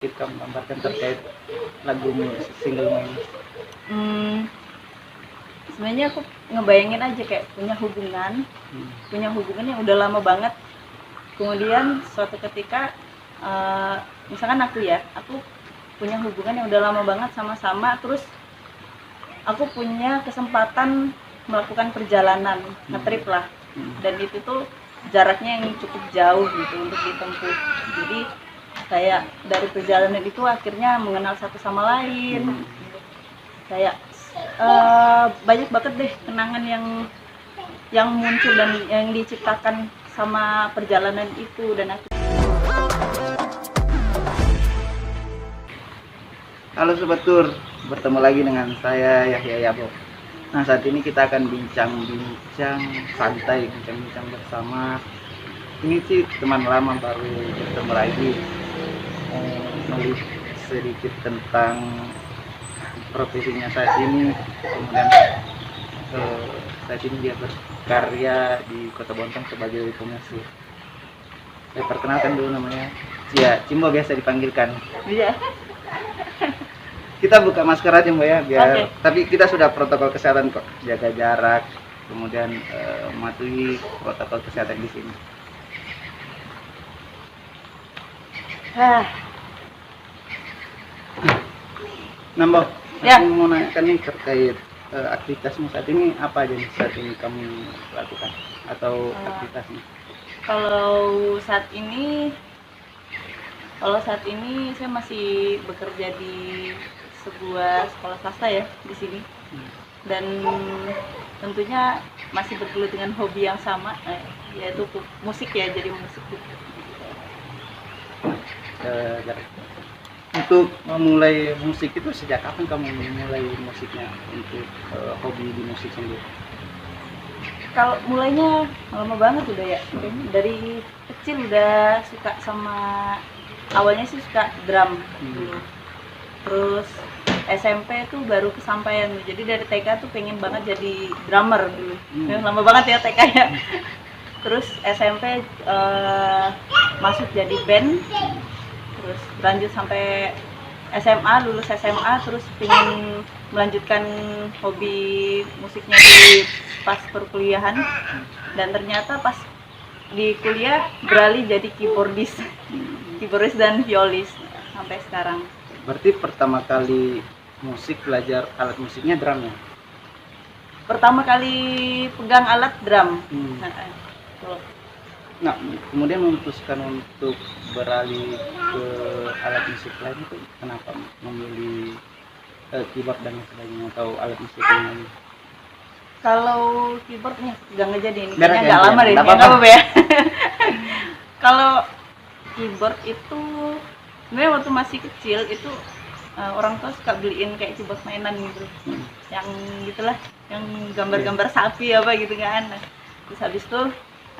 Kamu gambarkan terkait lagumu singlemu ini. Sebenarnya aku ngebayangin aja kayak punya hubungan yang udah lama banget. Kemudian suatu ketika misalkan aku punya hubungan yang udah lama banget sama-sama, terus aku punya kesempatan melakukan perjalanan ngetrip lah, dan itu tuh jaraknya yang cukup jauh gitu untuk ditempuh. Jadi kayak dari perjalanan itu akhirnya mengenal satu sama lain. Kayak banyak banget deh kenangan yang muncul dan yang diciptakan sama perjalanan itu. Dan aku Halo Sobat Tur, bertemu lagi dengan saya Yahya Yabo. Nah, saat ini kita akan bincang-bincang santai, bincang-bincang bersama. Ini sih teman lama baru bertemu lagi, melihat sedikit tentang profesinya saat ini. Kemudian saat ini dia berkarya di Kota Bontang sebagai pemusik. Saya perkenalkan dulu, namanya Cimbo biasa dipanggilkan. iya. Kita buka masker aja Mbak ya, biar. Oke. Tapi kita sudah protokol kesehatan kok, jaga jarak, kemudian mematuhi protokol kesehatan di sini. Nah Mbak, Ya. aku mau nanyakan nih terkait aktivitasmu saat ini, apa aja nih saat ini kamu lakukan atau aktivitasnya? Kalau saat ini saya masih bekerja di sebuah sekolah swasta ya di sini, dan tentunya masih bergelut dengan hobi yang sama, yaitu musik ya, jadi musik. Untuk memulai musik itu sejak kapan kamu memulai musiknya untuk hobi di musik sendiri? Kalau mulainya lama banget udah ya, dari kecil udah suka sama, awalnya sih suka drum dulu. Terus SMP tuh baru kesampaian, jadi dari TK tuh pengen banget jadi drummer dulu. Lama banget ya TK ya. Terus SMP masuk jadi band, terus lanjut sampai SMA, lulus SMA, terus pengen melanjutkan hobi musiknya di pas perkuliahan, dan ternyata pas di kuliah beralih jadi keyboardis dan violis sampai sekarang. Berarti pertama kali belajar alat musiknya drum ya? Pertama kali pegang alat drum. Nah, kemudian memutuskan untuk beralih ke alat musik lain itu kenapa memilih keyboard dan sebagainya, atau alat musik yang lain? Kalau keyboardnya nggak jadi, ini Biar kayaknya gantian, nggak lama deh, nggak nggak apa-apa. apa-apa ya. Kalau keyboard itu sebenarnya waktu masih kecil itu orang tua suka beliin kayak keyboard mainan gitu, yang gitulah, yang gambar-gambar sapi apa gitu kan. Terus habis itu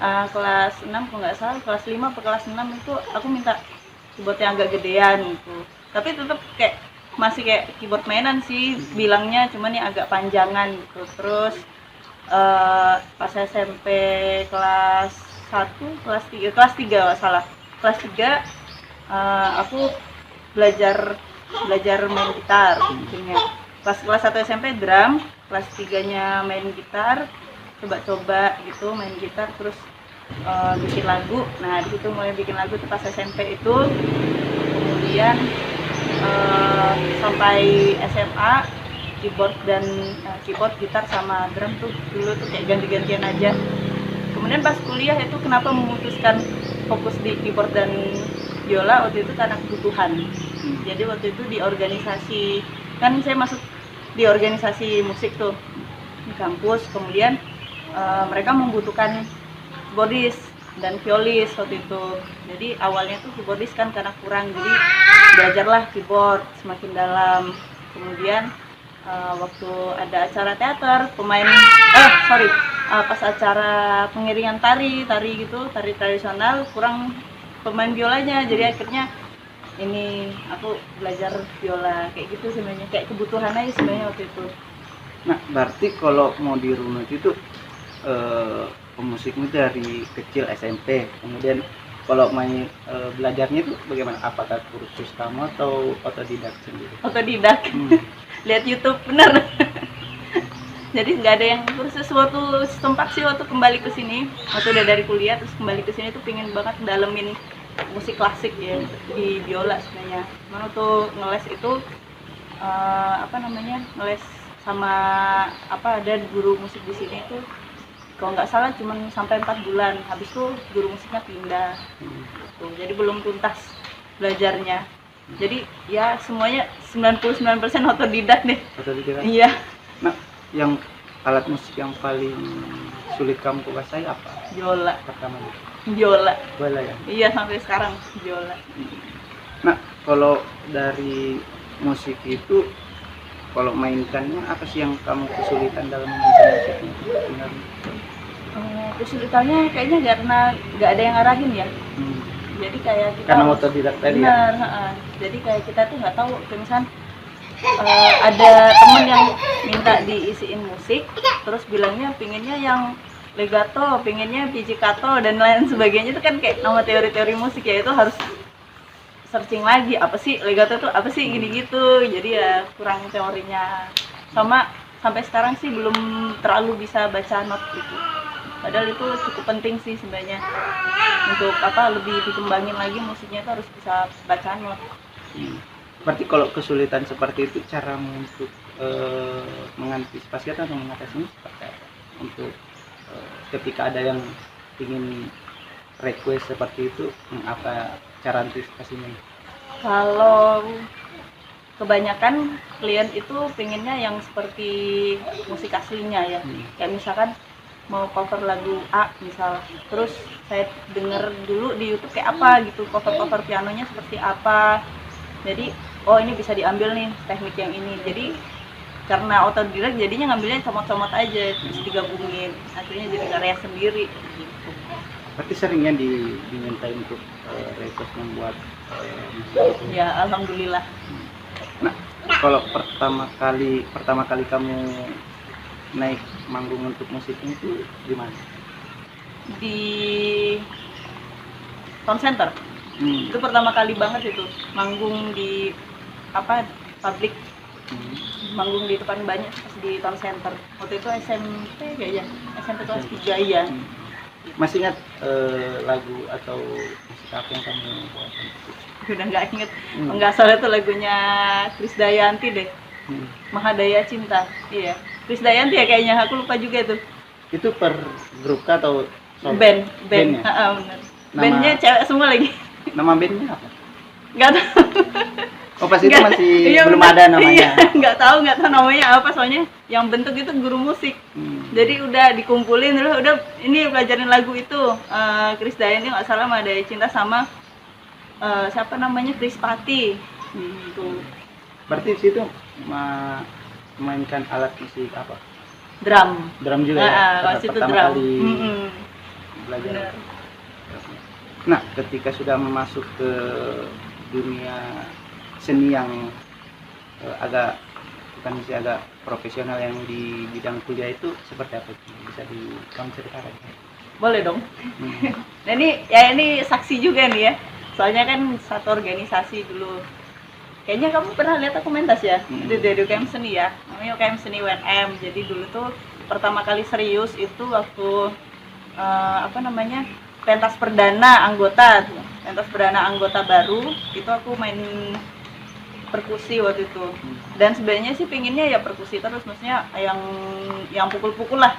kelas 6 kalau nggak salah, kelas 5 atau kelas 6 itu aku minta keyboard yang agak gedean gitu, tapi tetap kayak masih kayak keyboard mainan sih bilangnya, cuman yang agak panjangan gitu. Terus pas SMP kelas 1, kelas 3 nggak salah, kelas 3 aku belajar main gitar. Kelas 1 SMP drum, kelas 3-nya main gitar, coba-coba gitu main gitar, terus bikin lagu. Nah di situ mulai bikin lagu tuh pas SMP itu. Kemudian sampai SMA keyboard, gitar sama drum tuh dulu tuh kayak ganti-gantian aja. Kemudian pas kuliah itu kenapa memutuskan fokus di keyboard dan biola waktu itu karena kebutuhan. Jadi waktu itu di organisasi, kan saya masuk di organisasi musik tuh di kampus, kemudian mereka membutuhkan keyboardis dan violis waktu itu. Jadi awalnya tuh keyboardis kan karena kurang, jadi belajarlah keyboard semakin dalam. Kemudian waktu ada acara teater, pas acara pengiringan tari gitu, tari tradisional, kurang pemain biolanya, jadi akhirnya ini aku belajar biola kayak gitu sebenarnya, kayak kebutuhan aja sebenarnya waktu itu. Nah, berarti kalau mau dirunut itu pemusikmu dari kecil SMP, kemudian kalau main belajarnya itu bagaimana? Apakah kursus kamu atau otodidak sendiri? Otodidak. Lihat YouTube, bener. Jadi nggak ada yang kursus. Waktu sempat sih waktu kembali ke sini, waktu udah dari kuliah terus kembali ke sini tuh pingin banget dalemin musik klasik ya di biola sebenarnya. Mana tuh ngeles itu ngeles sama ada guru musik di sini tuh kalau nggak salah cuman sampai 4 bulan, habis itu guru musiknya pindah gitu. Jadi belum tuntas belajarnya, jadi ya semuanya 99% otodidak deh. Otodidak? Iya. Nah, yang alat musik yang paling sulit kamu kuasai apa? Biola. Pertama Biola. Biola ya? Iya, sampai sekarang biola. Nah, kalau dari musik itu, kalau mainkannya apa sih yang kamu kesulitan dalam memainkan musiknya? Sebenarnya? Kesulitannya kayaknya karena nggak ada yang ngarahin ya. Jadi kayak kita Karena otodidak tadi ya? Benar, jadi kayak kita tuh nggak tahu, misalkan ada temen yang minta diisiin musik, terus bilangnya pinginnya yang legato, pinginnya pizzicato dan lain sebagainya. Itu kan kayak nama teori-teori musik ya, itu harus searching lagi apa sih legato itu apa sih gini gitu. Jadi ya kurang teorinya. Sama sampai sekarang sih belum terlalu bisa baca not gitu. Padahal itu cukup penting sih sebenarnya untuk lebih dikembangin lagi musiknya, itu harus bisa baca not. Berarti kalau kesulitan seperti itu, cara untuk mengantisipasi atau mengatasinya seperti apa? Untuk ketika ada yang ingin request seperti itu, apa cara antisipasinya? Kalau kebanyakan klien itu pengennya yang seperti musik aslinya ya, kayak misalkan mau cover lagu A misal, terus saya denger dulu di YouTube kayak apa gitu, cover pianonya seperti apa, jadi oh ini bisa diambil nih teknik yang ini. Jadi karena otodidak jadinya ngambilnya comot-comot aja terus digabungin, akhirnya jadi karya sendiri gitu. Berarti seringnya diminta untuk request membuat musik? Ya alhamdulillah. Nah, kalau pertama kali kamu naik manggung untuk musiknya itu di mana? Di Town Center. Itu pertama kali banget itu manggung di publik. Manggung di depan banyak pas di Town Center. Waktu itu SMP kayaknya, SMP kelas 3 ya. Masih ingat lagu atau musik apa yang kamu buat? Udah nggak inget. Nggak salah itu lagunya Krisdayanti deh. Mahadaya Cinta. Iya. Krisdayanti ya kayaknya, aku lupa juga tuh. Itu per grup kah atau solo? Band. Bandnya? Bener. Bandnya cewek semua lagi. Nama bandnya apa? Nggak tahu. Oh, pas itu masih belum ada namanya. Iya, nggak tahu namanya apa, soalnya yang bentuk itu guru musik. Jadi udah dikumpulin dulu, udah ini pelajarin lagu itu. Krisdayanti nggak salah ada Cinta sama siapa namanya Krispati gitu. Berarti di situ memainkan alat musik apa? Drum juga ya? Situ pertama drum. kali belajar. Bener. Nah, ketika sudah masuk ke dunia seni yang agak profesional yang di bidang kuliah itu seperti apa? Bisa kamu ceritakan? Boleh dong. Nah ini saksi juga nih ya. Soalnya kan satu organisasi dulu. Kayaknya kamu pernah lihat aku mentas ya? Di UKM Seni ya. Namanya UKM Seni UNM. Jadi dulu tuh pertama kali serius itu waktu pentas perdana anggota baru itu aku main perkusi waktu itu. Dan sebenarnya sih pinginnya ya perkusi terus, maksudnya yang pukul-pukul lah.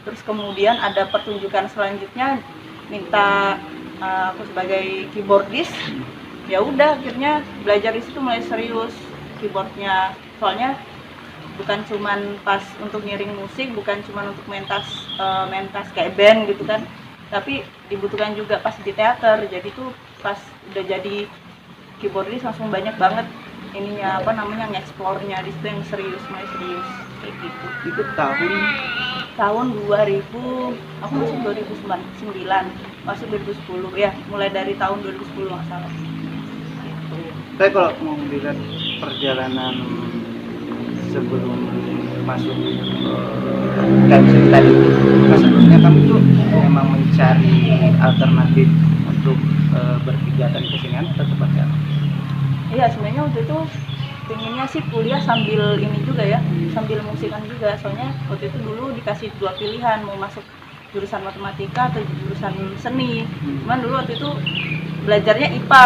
Terus kemudian ada pertunjukan selanjutnya minta aku sebagai keyboardist. Ya udah akhirnya belajar di situ mulai serius keyboardnya. Soalnya bukan cuman pas untuk ngiring musik, bukan cuman untuk mentas kayak band gitu kan, tapi dibutuhkan juga pas di teater. Jadi tuh pas udah jadi keyboardist langsung banyak banget ininya nge-explore-nya di situ yang mulai serius kayak gitu. Itu tahun 2000, aku masuk 2009, masuk 2010 ya, mulai dari tahun 2010 nggak salah. Gitu. Tapi kalau mau melihat perjalanan sebelum masuk dan tadi sebelumnya kamu tuh memang mencari alternatif untuk berkegiatan kesenian atau seperti apa? Iya, sebenarnya waktu itu pengennya sih kuliah sambil ini juga ya, sambil musikan juga. Soalnya waktu itu dulu dikasih dua pilihan, mau masuk jurusan matematika atau jurusan seni. Cuman dulu waktu itu belajarnya IPA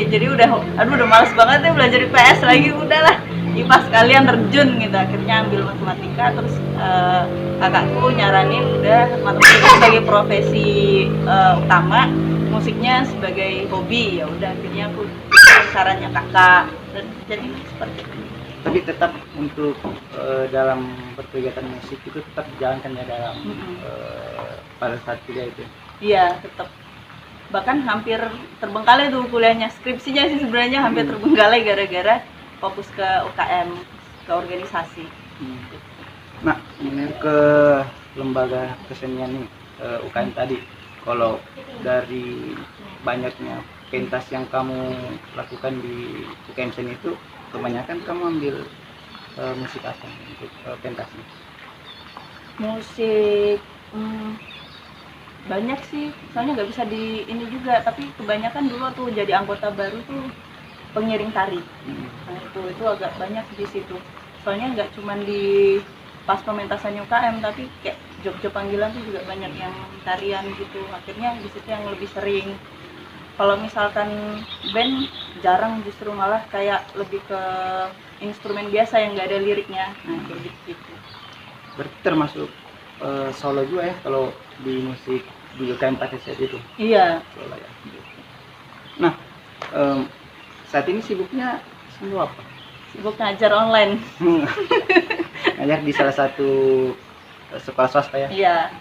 jadi udah males banget ya belajar IPS lagi, udahlah IPA sekalian terjun gitu. Akhirnya ambil matematika, terus kakakku nyaranin udah matematika sebagai profesi utama, musiknya sebagai hobi. Ya udah akhirnya aku sarannya kakak dan jadi seperti itu. Tapi tetap untuk dalam berkegiatan musik itu tetap dijalankan ya dalam pada saat kuliah itu. Iya, tetap. Bahkan hampir terbengkalai tuh kuliahnya, skripsinya sih sebenarnya hampir terbengkalai gara-gara fokus ke UKM, ke organisasi. Nah, ini ke lembaga kesenian nih, UKM tadi. Kalau dari banyaknya pentas yang kamu lakukan di UKM seni itu, kebanyakan kamu ambil musik apa untuk pentasnya? Musik banyak sih, soalnya nggak bisa di ini juga, tapi kebanyakan dulu tuh jadi anggota baru tuh pengiring tari. Nah itu agak banyak di situ, soalnya nggak cuman di pas pementasan UKM, tapi kayak job-job panggilan tuh juga banyak yang tarian gitu. Akhirnya di situ yang lebih sering. Kalau misalkan band jarang, justru malah kayak lebih ke instrumen biasa yang nggak ada liriknya. Nah kayak gitu. Berarti termasuk solo juga ya kalau di musik di UKM Patricia itu? Iya. Solo ya. Nah, saat ini sibuknya apa? Sibuk ngajar online. Ngajar di salah satu sekolah swasta ya? Iya.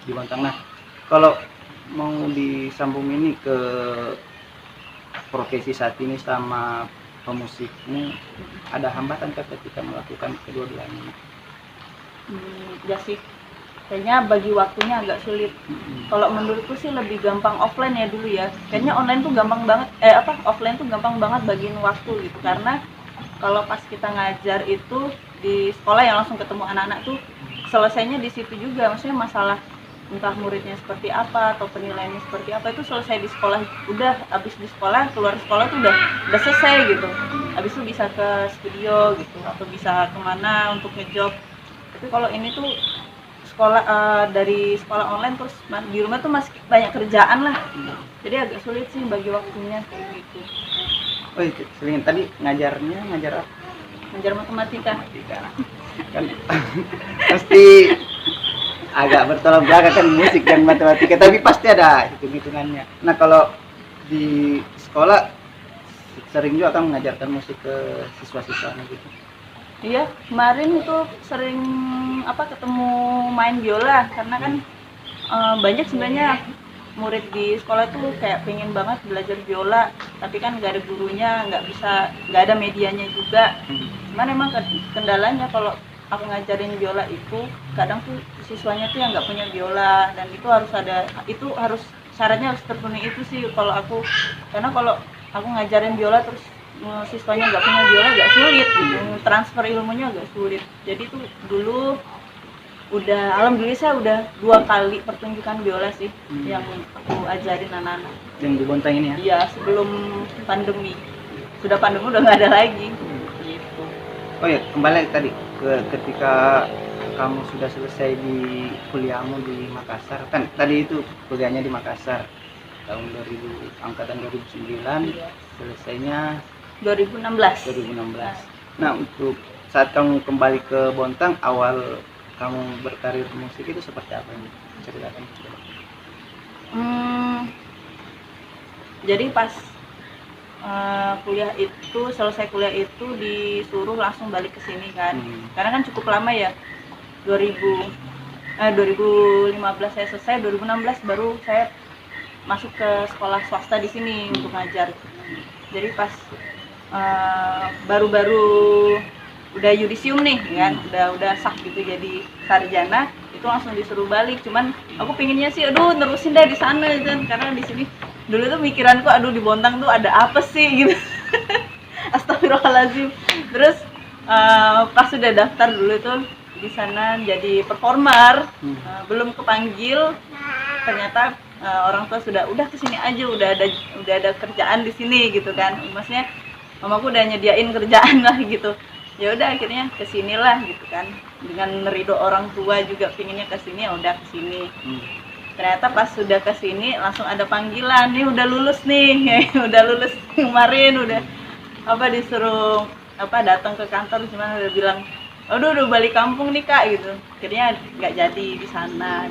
Di Bontang. Nah, kalau mau disambung ini ke profesi saat ini sama pemusikmu, ada hambatan ketika melakukan kedua-duanya? Ya sih, kayaknya bagi waktunya agak sulit. Kalau menurutku sih lebih gampang offline ya dulu ya. Kayaknya online tuh gampang banget, offline tuh gampang banget bagiin waktu gitu. Karena kalau pas kita ngajar itu di sekolah yang langsung ketemu anak-anak tuh selesainya di situ juga. Maksudnya masalah entah muridnya seperti apa atau penilaiannya seperti apa itu selesai di sekolah. Udah habis di sekolah, keluar sekolah tuh udah selesai gitu. Habis itu bisa ke studio gitu atau bisa kemana untuk ngejob. Tapi kalau ini tuh sekolah dari sekolah online terus di rumah tuh masih banyak kerjaan lah, jadi agak sulit sih bagi waktunya kayak gitu. Oh itu sering tadi ngajar apa? Ngajar matematika. Kan pasti agak bertolak belakang kan musik dan matematika, tapi pasti ada hitung-hitungannya. Nah kalau di sekolah sering juga kan mengajarkan musik ke siswa-siswanya gitu? Iya, kemarin itu sering ketemu main biola, karena kan banyak sebenarnya murid di sekolah tuh kayak pengen banget belajar biola, tapi kan nggak ada gurunya, nggak ada medianya juga. Cuman emang kendalanya kalau aku ngajarin biola itu kadang tuh siswanya tuh yang nggak punya biola, dan itu harus syaratnya harus terpenuhi itu sih kalau aku, karena kalau aku ngajarin biola terus siswanya nggak punya biola agak sulit gitu, transfer ilmunya agak sulit. Jadi tuh dulu alhamdulillah saya udah 2 kali pertunjukan biola sih yang aku ajarin anak-anak. Yang di Bontang ini ya? Iya, sebelum pandemi. Sudah pandemi udah nggak ada lagi. Gitu. Oh ya, kembali tadi ketika kamu sudah selesai di kuliahmu di Makassar, kan tadi itu kuliahnya di Makassar tahun 2000, angkatan 2009, iya. Selesainya 2016. Nah, untuk saat kamu kembali ke Bontang, awal kamu berkarir musik itu seperti apa nih? Ceritakan. Jadi pas selesai kuliah itu disuruh langsung balik ke sini kan. Karena kan cukup lama ya. 2015 saya selesai, 2016 baru saya masuk ke sekolah swasta di sini untuk ngajar. Jadi pas baru-baru udah yudisium nih kan, udah sah gitu jadi sarjana, itu langsung disuruh balik. Cuman aku pinginnya sih nerusin deh di sana kan, karena di sini dulu tuh mikiranku di Bontang tuh ada apa sih gitu. Astagfirullahaladzim. Terus pas sudah daftar dulu tuh di sana jadi performer, belum kepanggil, ternyata orang tua udah kesini aja, udah ada kerjaan di sini gitu kan, maksudnya mamaku udah nyediain kerjaan lah gitu. Ya udah akhirnya kesinilah gitu kan, dengan ridho orang tua juga pinginnya kesini, ya udah kesini. Ternyata pas sudah kesini langsung ada panggilan, nih udah lulus nih udah lulus kemarin, udah disuruh datang ke kantor, cuman udah bilang udah balik kampung nih kak gitu. Akhirnya nggak jadi di sana.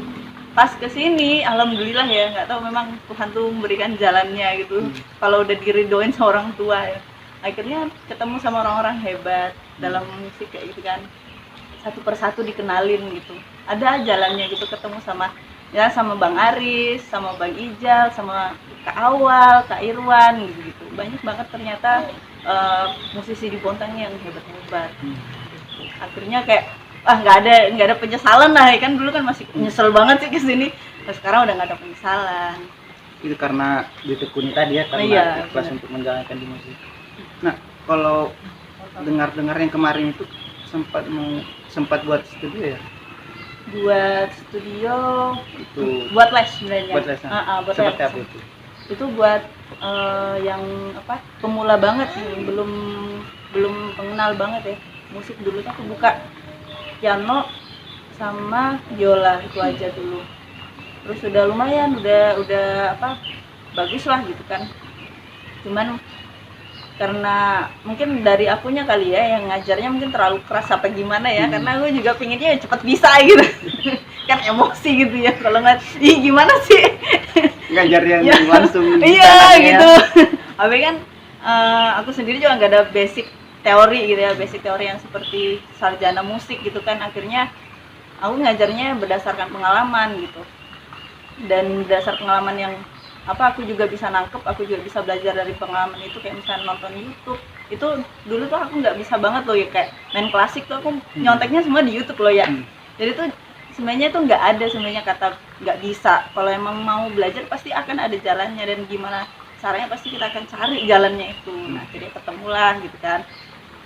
Pas kesini alhamdulillah ya, nggak tahu memang Tuhan tuh memberikan jalannya gitu. Kalau udah diridoin sama orang tua ya, akhirnya ketemu sama orang-orang hebat dalam musik kayak gitu kan, satu persatu dikenalin gitu, ada jalannya gitu, ketemu sama Bang Aris, sama Bang Ijal, sama Kak Awal, Kak Irwan gitu. Banyak banget ternyata musisi di Bontang yang hebat-hebat. Akhirnya kayak nggak ada penyesalan lah, kan dulu kan masih nyesel banget sih kesini. Nah, sekarang udah nggak ada penyesalan. Itu karena ditekuni tadi ya, karena ikhlas untuk menjalankan di musik. Nah, kalau dengar yang kemarin itu sempat buat studio ya? Buat studio itu buat les sebenarnya. Buat les. Buat seperti les. apa itu? Itu buat yang pemula banget nih, belum pengenal banget ya musik. Dulu tuh aku buka piano sama biola itu aja dulu. Terus udah lumayan, udah bagus lah gitu kan. Cuman karena mungkin dari akunya kali ya, yang ngajarnya mungkin terlalu keras apa gimana ya, karena aku juga pinginnya cepet bisa gitu kan, emosi gitu ya, kalau nggak gimana sih ngajar yang langsung iya gitu tapi kan aku sendiri juga nggak ada basic teori gitu ya, basic teori yang seperti sarjana musik gitu kan. Akhirnya aku ngajarnya berdasarkan pengalaman gitu, dan berdasar pengalaman yang aku juga bisa nangkep, aku juga bisa belajar dari pengalaman itu. Kayak misalnya nonton YouTube itu, dulu tuh aku nggak bisa banget loh ya, kayak main klasik tuh aku nyonteknya semua di YouTube loh ya. Jadi tuh sebenarnya tuh nggak ada sebenarnya kata nggak bisa. Kalau emang mau belajar pasti akan ada jalannya, dan gimana caranya pasti kita akan cari jalannya itu. Nah, jadi ketemulah gitu kan,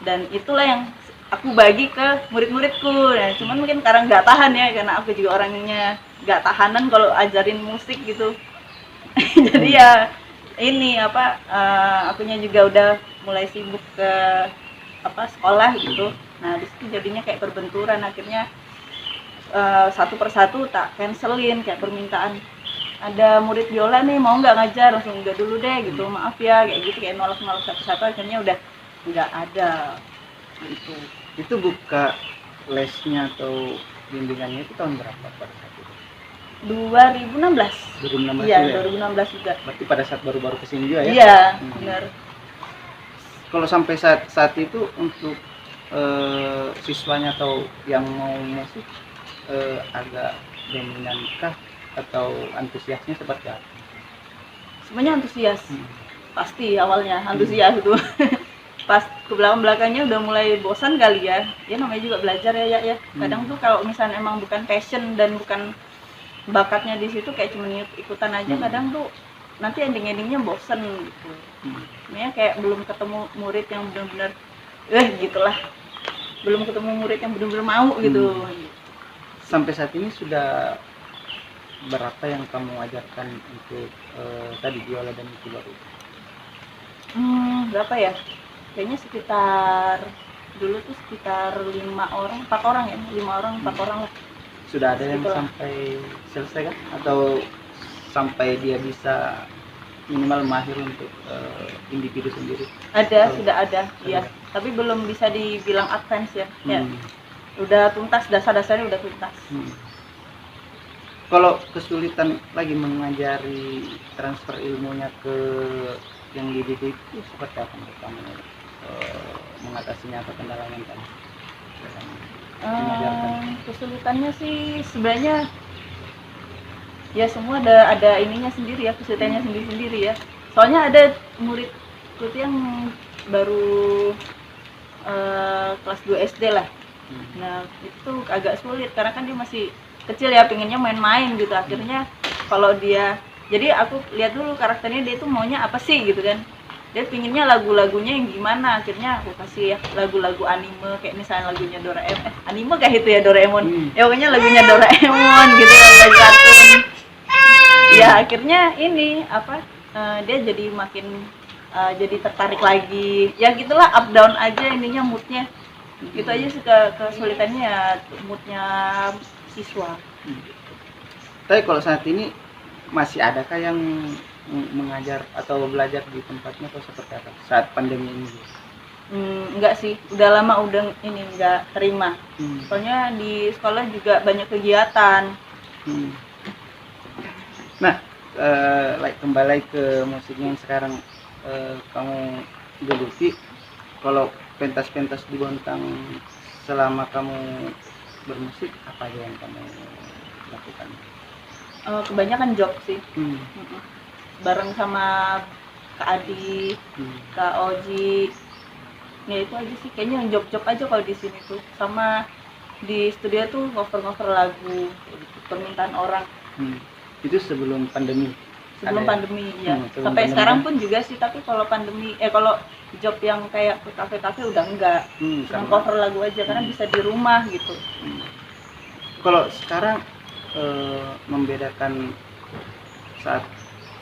dan itulah yang aku bagi ke murid-muridku. Nah, cuman mungkin sekarang nggak tahan ya, karena aku juga orangnya nggak tahanan kalau ajarin musik gitu. Jadi ya ini akunya juga udah mulai sibuk ke sekolah gitu. Nah, di situ jadinya kayak berbenturan. Akhirnya satu persatu tak cancelin, kayak permintaan ada murid biola nih mau nggak ngajar, langsung enggak dulu deh gitu, maaf ya, kayak gitu, kayak nolak satu-satu. Akhirnya udah nggak ada gitu. Itu buka lesnya atau bimbingannya itu tahun berapa pada saat itu? 2016. 2016 Iya, ya? 2016 juga. Berarti pada saat baru-baru kesini juga ya? Iya, benar. Kalau sampai saat itu untuk siswanya atau yang mau musik agak dominankah atau antusiasnya seperti apa? Semuanya antusias. Pasti awalnya antusias itu. Pas ke belakangnya udah mulai bosan kali ya. Ya namanya juga belajar ya. Kadang tuh kalau misalnya emang bukan passion dan bukan bakatnya di situ, kayak cuma ikutan aja, kadang tuh nanti endingnya bosen gitu. Makanya kayak belum ketemu murid yang benar-benar gitulah. Belum ketemu murid yang benar-benar mau gitu. Sampai saat ini sudah berapa yang kamu ajarkan untuk tadi biola dan keyboard itu? Berapa ya? Kayaknya sekitar dulu tuh sekitar 4 orang lah. Sudah ada yang sampai selesai kan? Atau sampai dia bisa minimal mahir untuk individu sendiri? Sudah ada, iya. Tapi belum bisa dibilang advance ya. Ya. Udah tuntas, dasar-dasarnya udah tuntas. Kalau kesulitan lagi mengajari transfer ilmunya ke yang dididik itu seperti apa menurut kamu mengatasinya atau kendalanya kan? Kesulitannya sih sebenarnya ya semua ada ininya sendiri ya, kesulitannya sendiri-sendiri ya. Soalnya ada muridku yang baru kelas 2 SD lah. Nah, itu agak sulit karena kan dia masih kecil ya, pengennya main-main gitu. Akhirnya kalau dia, jadi aku lihat dulu karakternya dia tuh maunya apa sih gitu kan. Dia pinginnya lagu-lagunya yang gimana. Akhirnya aku kasih ya lagu-lagu anime, kayak misalnya lagunya Doraemon. Anime kayak itu ya, Doraemon. Ya pokoknya lagunya Doraemon gitu, lagu kartun. Ya akhirnya ini apa, dia jadi makin jadi tertarik lagi, ya gitulah, up down aja ininya, moodnya gitu aja sih. Kesulitannya ya moodnya siswa. Tapi kalau saat ini masih adakah yang mengajar atau belajar di tempatnya atau seperti apa saat pandemi ini? Enggak sih, udah lama udah ini enggak terima. Soalnya di sekolah juga banyak kegiatan. Nah, kembali ke musiknya yang sekarang kamu geluti. Kalau pentas-pentas di Bontang selama kamu bermusik, apa aja yang kamu lakukan? Kebanyakan job sih. Bareng sama Kak Adi, Kak Oji. Ya itu aja sih, kayaknya yang job-job aja kalau di sini tuh. Sama di studio tuh cover-cover lagu, permintaan orang. Itu sebelum pandemi? Sebelum pandemi ya. Sebelum Sampai pandemi. sekarang pun juga sih, tapi kalau pandemi kalau job yang kayak ke kafe-kafe udah enggak. Cuma cover lagu aja karena bisa di rumah gitu. Kalau sekarang membedakan saat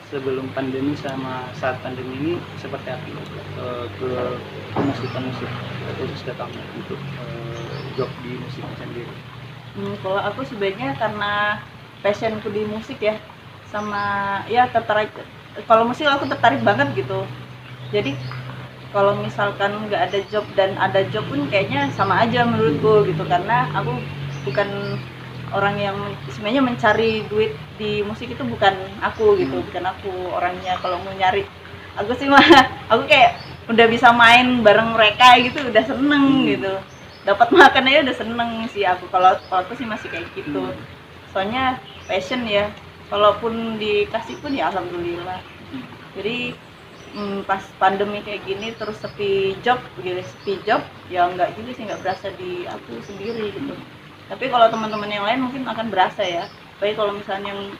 sebelum pandemi sama saat pandemi ini seperti apa ke musik khusus ke kamu untuk job di musiknya sendiri? Kalau aku sebenarnya karena passionku di musik ya, sama ya tertarik. Kalau musik aku tertarik banget gitu. Jadi kalau misalkan nggak ada job dan ada job pun kayaknya sama aja menurutku gitu, karena aku bukan orang yang sebenarnya mencari duit di musik, itu bukan aku gitu, bukan aku orangnya. Kalau mau nyari, aku sih mah aku kayak udah bisa main bareng mereka gitu udah seneng gitu, dapat makan aja udah seneng sih aku. Kalau aku sih masih kayak gitu, soalnya passion ya, kalaupun dikasih pun ya alhamdulillah. Jadi pas pandemi kayak gini terus sepi job ya enggak juga sih, nggak berasa di aku sendiri gitu. Tapi kalau teman-teman yang lain mungkin akan berasa ya. Tapi kalau misalnya yang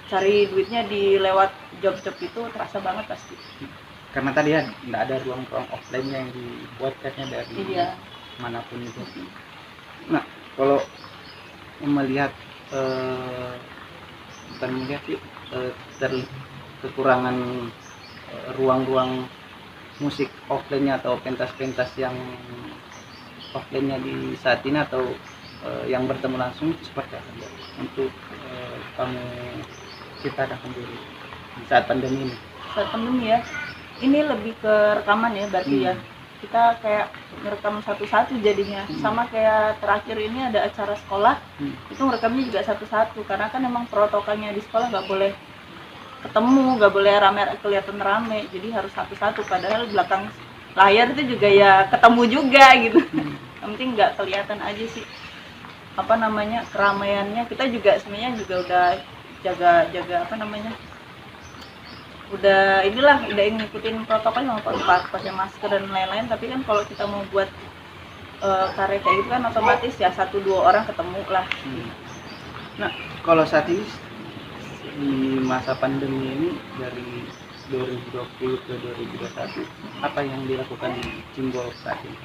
cari duitnya di lewat job-job itu terasa banget pasti. Karena tadi ya nggak ada ruang-ruang offline-nya yang dibuatkannya dari manapun itu. Nah, kalau melihat bukan melihat sih, kekurangan ruang-ruang musik offline-nya atau pentas-pentas yang offline-nya di saat ini atau yang bertemu langsung, seperti apa untuk kamu ciptakan sendiri di saat pandemi ini? Saat pandemi ya, ini lebih ke rekaman ya berarti ya. Kita kayak ngerekam satu-satu jadinya. Sama kayak terakhir ini ada acara sekolah, itu ngerekamnya juga satu-satu, karena kan emang protokolnya di sekolah nggak boleh ketemu, nggak boleh rame, kelihatan rame, jadi harus satu-satu. Padahal belakang layar itu juga ya ketemu juga gitu. Yang penting nggak kelihatan aja sih apa namanya keramaiannya. Kita juga sebenarnya juga udah jaga apa namanya, udah ngikutin protokol yang pakai masker dan lain-lain. Tapi kan kalau kita mau buat karya kayak gitu kan otomatis ya 1-2 orang ketemu lah. Nah, kalau saat ini di masa pandemi ini dari 2020 ke 2021, apa yang dilakukan Cimbol saat ini?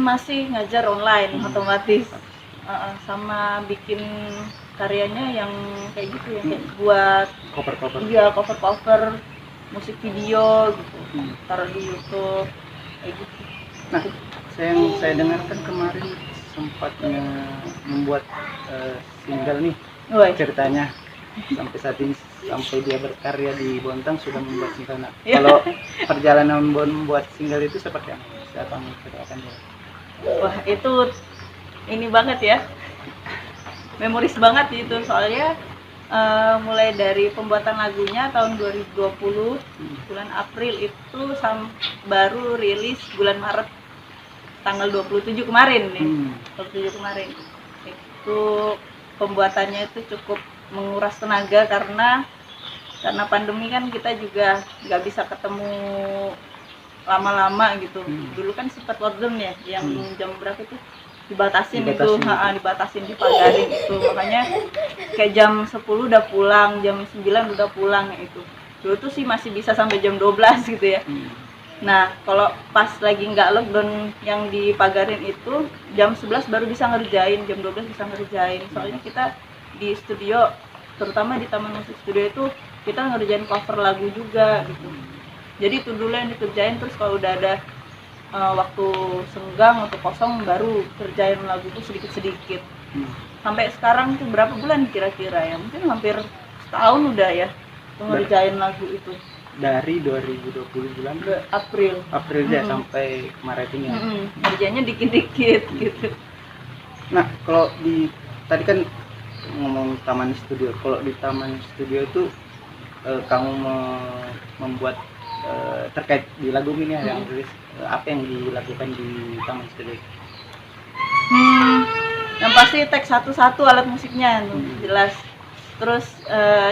Masih ngajar online otomatis, sama bikin karyanya yang kayak gitu ya, kayak buat cover musik video gitu, taruh di YouTube kayak gitu. Nah, saya dengarkan kemarin sempat membuat single nih. Ceritanya sampai saat ini, sampai dia berkarya di Bontang sudah membuat single. Nah, kalau perjalanan membuat single itu seperti apa? Siapa yang menceritakan ya? Wah, itu ini banget ya, memoris banget itu. Soalnya mulai dari pembuatan lagunya tahun 2020 bulan April itu baru rilis bulan Maret tanggal 27 kemarin nih. 27 kemarin itu pembuatannya itu cukup menguras tenaga karena pandemi kan kita juga nggak bisa ketemu lama-lama gitu. Dulu kan sempat lockdown ya, yang jam berapa itu dibatasin dipagarin itu, makanya kayak jam 10 udah pulang, jam 9 udah pulang itu. Dulu tuh sih masih bisa sampai jam 12 gitu ya. Nah, kalau pas lagi nggak lockdown yang dipagarin itu jam 11 baru bisa ngerjain, jam 12 bisa ngerjain. Soalnya kita di studio terutama di Taman Musik Studio itu kita ngerjain cover lagu juga gitu. Jadi itu dulu yang dikerjain, terus kalau udah ada waktu senggang atau kosong baru kerjain lagu itu sedikit-sedikit. Sampai sekarang tuh berapa bulan kira-kira ya? Mungkin hampir setahun udah ya ngerjain lagu itu. Dari 2020 bulan ke April ya sampai Maret ini ya. Kerjanya dikit-dikit gitu. Nah, kalau di tadi kan ngomong Taman Studio. Kalau di Taman Studio itu kamu membuat terkait di lagu ini yang rilis, apa yang dilakukan di Taman Studio? Yang pasti tag satu-satu alat musiknya tuh, jelas. Terus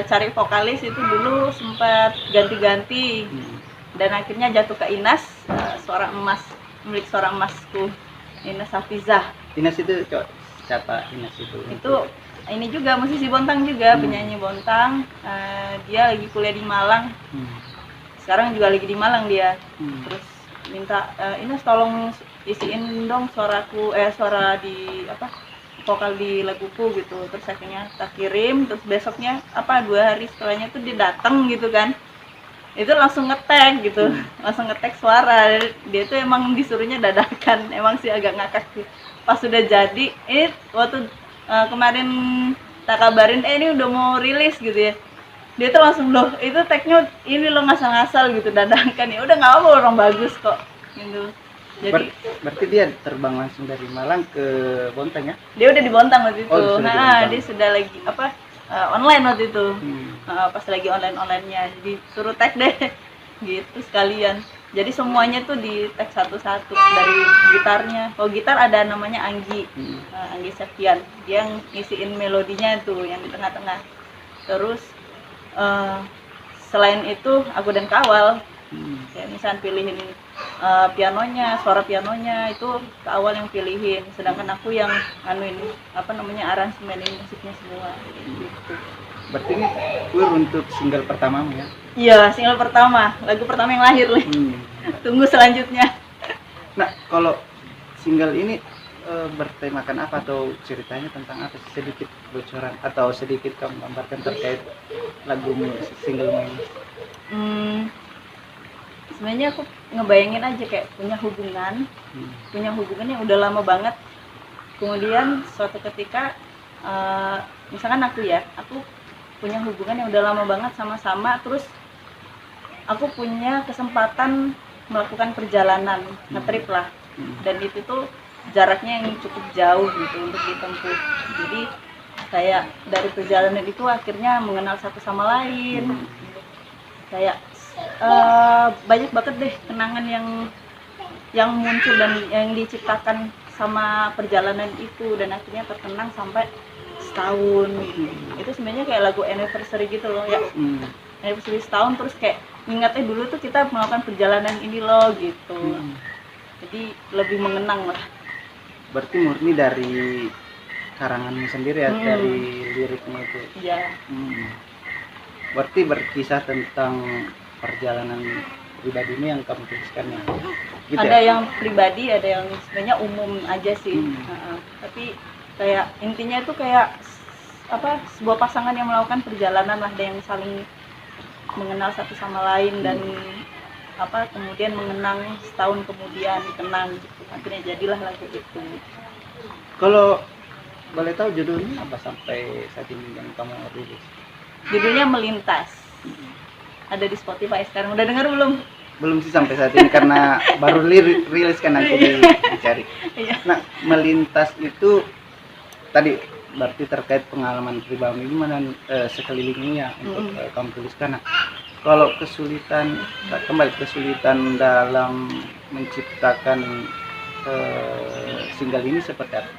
cari vokalis itu dulu sempat ganti-ganti dan akhirnya jatuh ke Inas, suara emas, milik suara emasku, Inas Hafizah. Inas itu siapa Inas itu? Itu ini juga musisi Bontang juga, penyanyi Bontang. Dia lagi kuliah di Malang. Sekarang juga lagi di Malang dia. Terus minta Inas tolong isiin dong suaraku, suara di vokal di laguku gitu. Terus akhirnya tak kirim, terus besoknya 2 hari setelahnya tuh dia datang gitu kan, itu langsung ngetek gitu, langsung ngetek suara. Dia tuh emang disuruhnya dadakan, emang sih agak ngakak sih. Pas sudah jadi, ini waktu kemarin tak kabarin ini udah mau rilis gitu ya, dia tuh langsung loh itu tagnya ini lo ngasal-ngasal gitu, dadakan. Ya udah nggak apa, orang bagus kok gitu. Jadi berarti dia terbang langsung dari Malang ke Bontang ya? Dia udah di Bontang waktu itu. Dia sudah lagi online waktu itu. Pas lagi online-onlinenya disuruh tag deh gitu sekalian. Jadi semuanya tuh di tag satu-satu, dari gitarnya. Kalau gitar ada namanya Anggi, Anggi Septian. Dia yang ngisiin melodinya tuh yang di tengah-tengah. Terus selain itu aku dan Kawal, kayak misalnya pilihin pianonya, suara pianonya itu ke awal yang pilihin, sedangkan aku yang aransemen musiknya semua gitu. Berarti ini tour untuk single pertamamu ya? Iya, single pertama, lagu pertama yang lahir nih. Tunggu selanjutnya. Nah, kalau single ini bertemakan apa atau ceritanya tentang apa? Sedikit bocoran atau sedikit kamu gambarkan terkait lagumu, singlemu ini? Sebenarnya aku ngebayangin aja kayak punya hubungan yang udah lama banget. Kemudian suatu ketika misalkan aku punya hubungan yang udah lama banget sama-sama, terus aku punya kesempatan melakukan perjalanan ngetrip lah, dan itu tuh jaraknya yang cukup jauh gitu untuk ditempuh. Jadi kayak dari perjalanan itu akhirnya mengenal satu sama lain, kayak banyak banget deh kenangan yang muncul dan yang diciptakan sama perjalanan itu, dan akhirnya terkenang sampai setahun. Itu sebenarnya kayak lagu anniversary gitu loh ya, anniversary setahun, terus kayak ingatnya dulu tuh kita melakukan perjalanan ini loh gitu. Jadi lebih mengenang lah. Berarti murni dari karanganmu sendiri ya, dari liriknya itu? Iya. Berarti berkisah tentang perjalanan pribadimu yang kamu tuliskan ya? Gitu ada ya? yang pribadi, ada yang sebenarnya umum aja sih. Tapi kayak intinya itu kayak sebuah pasangan yang melakukan perjalanan lah, ada yang saling mengenal satu sama lain, dan kemudian mengenang setahun kemudian kenang gitu. Akhirnya jadilah lagu itu. Kalau boleh tahu judulnya apa sampai saat ini yang kamu rilis? Judulnya Melintas. Ada di Spotify sekarang. Udah dengar belum? Belum sih sampai saat ini karena baru rilis kan, nanti dicari. Nah, Melintas itu tadi berarti terkait pengalaman pribadi gimana sekelilingmu ya untuk kamu tuliskan. Nah, kalau kesulitan dalam menciptakan single ini seperti apa?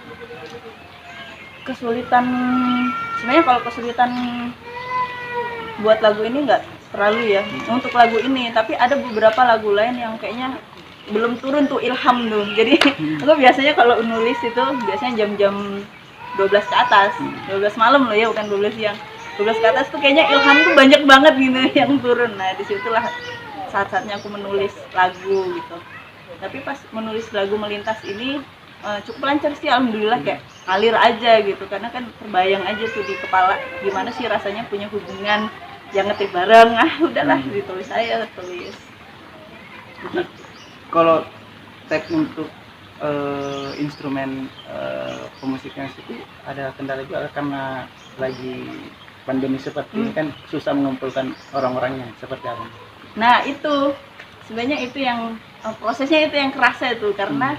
Sebenarnya kalau kesulitan buat lagu ini nggak terlalu ya untuk lagu ini, tapi ada beberapa lagu lain yang kayaknya belum turun tuh ilham tuh. Jadi aku biasanya kalau nulis itu biasanya jam-jam 12 ke atas, 12 malam loh ya, bukan 12 siang. 12 ke atas tuh kayaknya ilham tuh banyak banget gitu yang turun. Nah, disitulah saat-saatnya aku menulis lagu gitu. Tapi pas menulis lagu Melintas ini cukup lancar sih, alhamdulillah, kayak ngalir aja gitu, karena kan terbayang aja tuh di kepala gimana sih rasanya punya hubungan yang ngetik bareng. Udahlah, ditulis aja, tulis. Nah, kalau tag untuk instrumen pemusikan itu ada kendala juga karena lagi pandemi seperti ini kan susah mengumpulkan orang-orangnya, seperti apa? Nah itu sebenarnya itu yang prosesnya itu yang kerasa itu, karena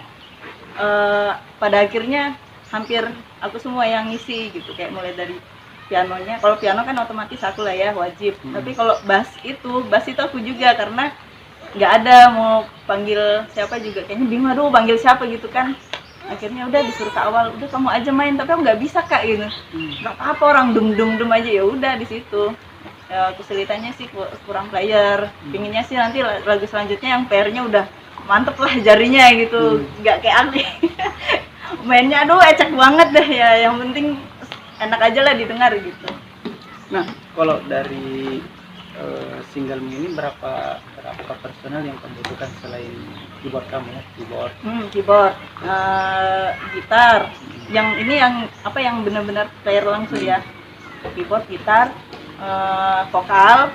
pada akhirnya hampir aku semua yang ngisi gitu, kayak mulai dari pianonya. Kalau piano kan otomatis aku lah ya, wajib. Tapi kalau bass itu aku juga, karena nggak ada mau panggil siapa juga, kayaknya bingung, aduh panggil siapa gitu kan. Akhirnya udah disuruh ke awal, udah kamu aja main, tapi aku nggak bisa kak gitu. Nggak apa-apa, orang dum aja, ya udah di situ. Kesulitannya sih kurang player. Pinginnya sih nanti lagu selanjutnya yang playernya udah mantep lah jarinya gitu, nggak kayak aku. Mainnya aduh ecek banget deh ya, yang penting enak aja lah didengar gitu. Nah, kalau dari single ini berapa personal yang kamu butuhkan selain keyboard kamu ya? Keyboard, gitar, yang ini yang apa, yang benar-benar player langsung ya. Keyboard, gitar, vokal,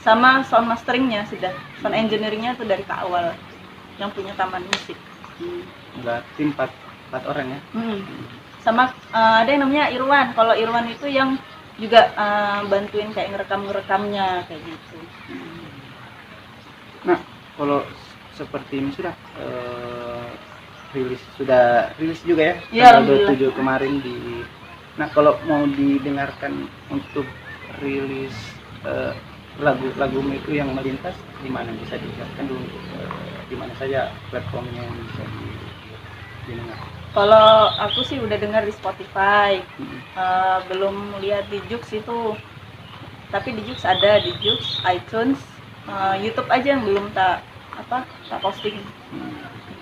sama sound masteringnya sudah, sound engineeringnya tuh dari ke awal, yang punya taman musik. Berarti 4 orang ya? Sama ada yang namanya Irwan. Kalau Irwan itu yang juga bantuin kayak ngerekamnya kayak gitu. Nah, kalau seperti ini sudah rilis juga ya? Ya, tanggal 27 kemarin di. Nah, kalau mau didengarkan untuk rilis lagu itu yang melintas, di mana bisa didengarkan dulu? Di mana saja platformnya yang bisa didengar? Kalau aku sih udah dengar di Spotify, belum lihat di Joox itu. Tapi di Joox ada, di Joox, iTunes, YouTube aja yang belum tak posting.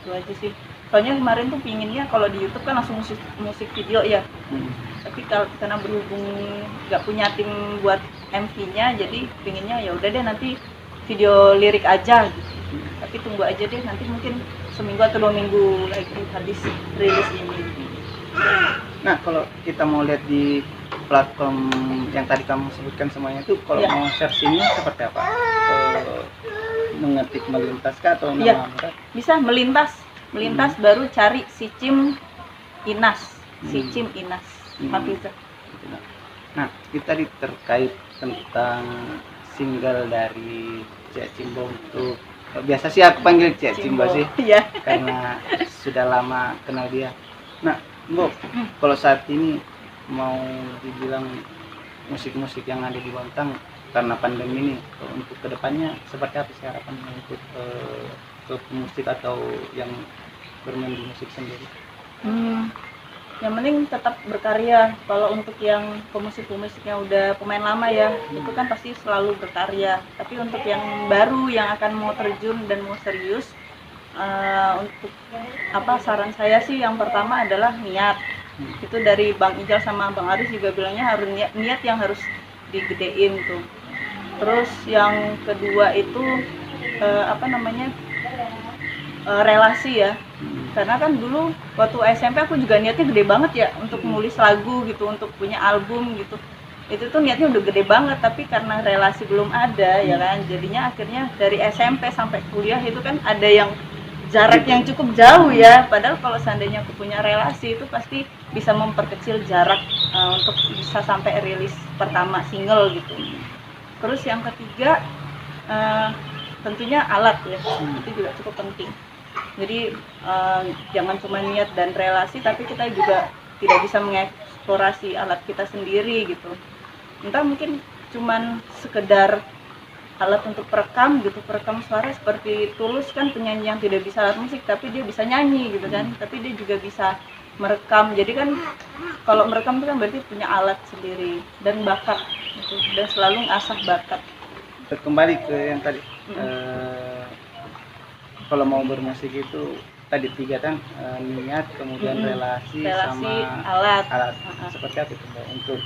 Itu aja sih. Soalnya kemarin tuh pinginnya kalau di YouTube kan langsung musik video ya. Tapi karena berhubung nggak punya tim buat MV-nya, jadi pinginnya ya udah deh nanti video lirik aja gitu. Tapi tunggu aja deh, nanti mungkin seminggu atau 2 minggu lagi habis rilis ini. Nah, kalau kita mau lihat di platform yang tadi kamu sebutkan semuanya itu, kalau mau searchingnya seperti apa? Mengetik melintas kah atau nama mereka? Bisa melintas baru cari Sicim Inas, Sicim Inas, Hafiza. Nah, kita terkait tentang single dari Cek Cimbo untuk biasa sih aku panggil Cek Cimbo sih, karena sudah lama kenal dia. Nah, Mbok, kalau saat ini mau dibilang musik-musik yang ada di Bontang karena pandemi ini, untuk kedepannya seperti apa sih harapannya untuk ke musik atau yang bermain di musik sendiri? Yang penting tetap berkarya. Kalau untuk yang pemusik-pemusik yang udah pemain lama ya, itu kan pasti selalu berkarya. Tapi untuk yang baru yang akan mau terjun dan mau serius, untuk saran saya sih yang pertama adalah niat. Itu dari Bang Ijal sama Bang Aris juga bilangnya harus niat yang harus digedein tuh. Terus yang kedua itu relasi ya. Karena kan dulu waktu SMP aku juga niatnya gede banget ya untuk nulis lagu gitu, untuk punya album gitu. Itu tuh niatnya udah gede banget, tapi karena relasi belum ada ya kan, jadinya akhirnya dari SMP sampai kuliah itu kan ada yang jarak yang cukup jauh ya. Padahal kalau seandainya aku punya relasi itu pasti bisa memperkecil jarak untuk bisa sampai rilis pertama single gitu. Terus yang ketiga tentunya alat ya, itu juga cukup penting. Jadi jangan cuma niat dan relasi, tapi kita juga tidak bisa mengeksplorasi alat kita sendiri gitu. Entah mungkin cuman sekedar alat untuk perekam gitu, perekam suara seperti Tulus kan penyanyi yang tidak bisa alat musik tapi dia bisa nyanyi gitu kan, tapi dia juga bisa merekam. Jadi kan kalau merekam itu kan berarti punya alat sendiri dan bakat gitu, dan selalu ngasah bakat. Kembali ke yang tadi, kalau mau bermusik itu tadi 3 kan, niat, kemudian relasi sama alat. Seperti apa itu untuk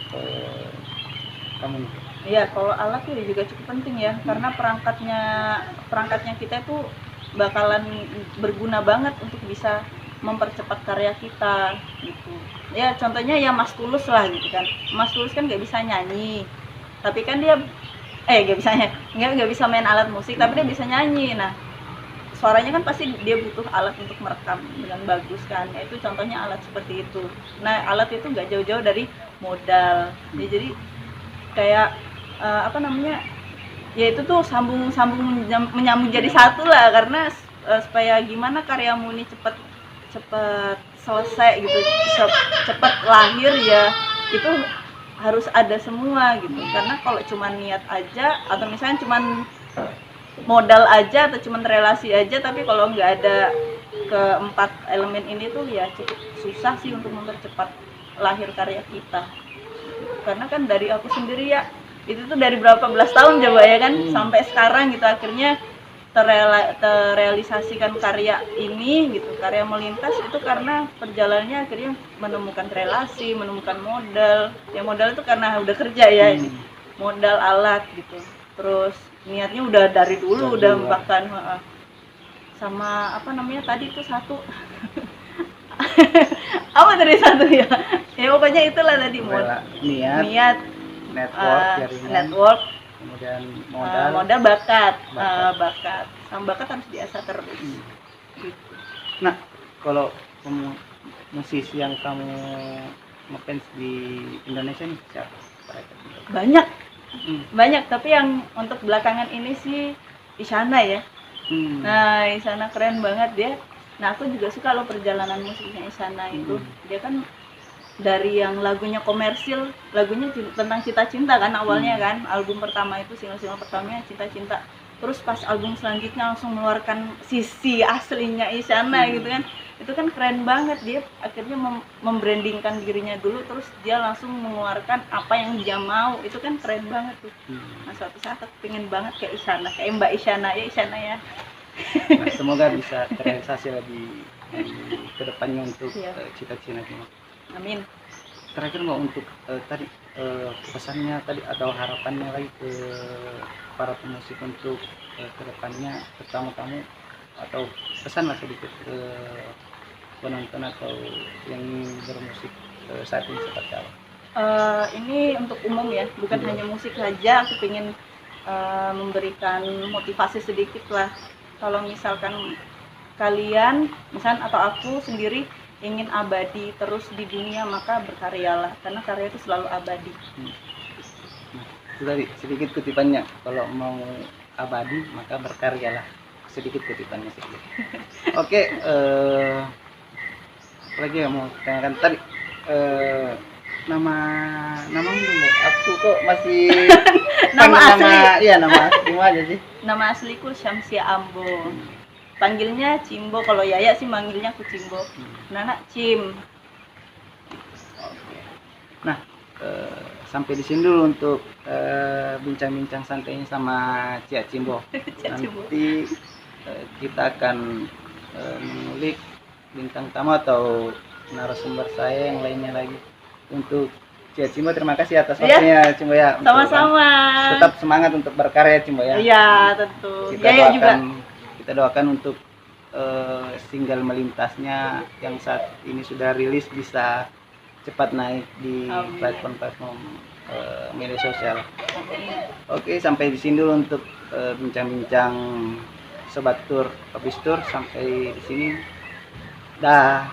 kamu? Iya, kalau alat itu juga cukup penting ya, karena perangkatnya kita itu bakalan berguna banget untuk bisa mempercepat karya kita gitu. Ya contohnya ya Mas Tulus lah gitu kan. Mas Tulus kan nggak bisa nyanyi, tapi kan dia nggak bisa main alat musik, tapi dia bisa nyanyi. Nah, suaranya kan pasti dia butuh alat untuk merekam dengan bagus kan. Ya, itu contohnya alat seperti itu. Nah, alat itu nggak jauh-jauh dari modal. Ya, jadi kayak apa namanya? Ya itu tuh sambung menyambung jadi satu lah, karena supaya gimana karyamu ini cepat selesai gitu, cepat lahir ya, itu harus ada semua gitu. Karena kalau cuma niat aja, atau misalnya cuma modal aja atau cuma relasi aja, tapi kalau nggak ada keempat elemen ini tuh ya cukup susah sih untuk mempercepat lahir karya kita. Karena kan dari aku sendiri ya, itu tuh dari berapa belas tahun coba ya kan, sampai sekarang gitu akhirnya terrealisasikan karya ini gitu, karya melintas itu karena perjalanannya akhirnya menemukan relasi, menemukan modal. Ya modal itu karena udah kerja ya, modal alat gitu. Terus niatnya udah dari dulu, udah bahkan sama apa namanya tadi itu satu apa tadi satu ya pokoknya itulah tadi niat network kemudian modal bakat sama bakat harus diasah terus gitu. Nah, kalau musisi yang kamu ngefans di Indonesia nih siapa? Banyak, tapi yang untuk belakangan ini sih Isyana ya. Nah, Isyana keren banget dia. Nah, aku juga suka loh perjalanan musiknya Isyana itu. Dia kan dari yang lagunya komersil, lagunya tentang cinta-cinta kan awalnya kan. Album pertama itu single pertamanya cinta-cinta. Terus pas album selanjutnya langsung mengeluarkan sisi aslinya Isyana gitu kan. Itu kan keren banget, dia akhirnya membrandingkan dirinya dulu, terus dia langsung mengeluarkan apa yang dia mau. Itu kan keren banget tuh. Nah, suatu saat aku pengen banget kayak Isyana, kayak Mbak Isyana ya. Nah, semoga bisa terrealisasi lebih ke depannya untuk cita-cita kita. Amin. Terakhir Mbak, untuk tadi pesannya tadi atau harapannya lagi ke para pemusik untuk ke depannya, terutama kamu, atau pesan lah sedikit ke penonton atau yang bermusik saat ini seperti apa? Ini untuk umum ya, bukan hanya musik saja. Aku pengen memberikan motivasi sedikit lah. Kalau misalkan kalian, atau aku sendiri ingin abadi terus di dunia, maka berkaryalah, karena karya itu selalu abadi. Nah, itu tadi sedikit kutipannya, kalau mau abadi maka berkaryalah, sedikit kutipannya sedikit. Oke, lagi ya mau tanyakan tadi nama aku kok masih nama asli aja sih. Nama asliku Syamsia Ambo. Panggilnya Cimbo, kalau Yaya sih manggilnya aku Cimbo. Nana Cim. Oke. Nah, sampai di sini dulu untuk bincang-bincang santainya sama Cia Cimbo. Nanti kita akan mengulik bintang tamu atau narasumber saya yang lainnya lagi. Untuk Cia Cimbo, terima kasih atas waktunya Cimbo ya. Sama-sama. Tetap semangat untuk berkarya Cimbo ya. Iya, tentu. Kita doakan untuk single melintasnya yang saat ini sudah rilis bisa cepat naik di platform media sosial. Oke, sampai di sini dulu untuk bincang-bincang Sobat Tur Office Tour. Sampai di sini. Dah.